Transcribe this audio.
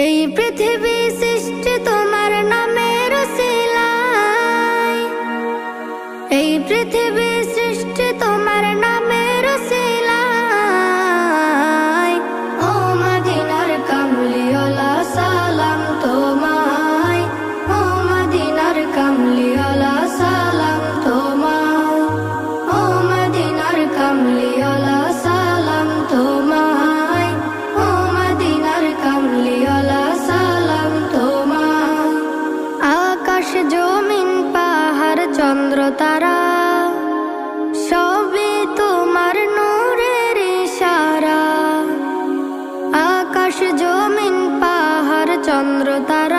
এই পৃথিবী সৃষ্টি তোমার নামের উসিলায়, এই পৃথিবী সৃষ্টি তোমার নামের উসিলায়। ও মদিনার কামলিওয়ালা সালাম তোমায়, ও মদিনার কামলিওয়ালা সালাম তোমায়, ও মদিনার কামলিওয়ালা সালাম তোমায়, ও মদিনার কামলিওয়ালা সালাম তোমায়। আকাশ জমিন পাহাড় চন্দ্র তারা সবই তোমার নূরের ইশারা। আকাশ জমিন পাহাড় চন্দ্র তারা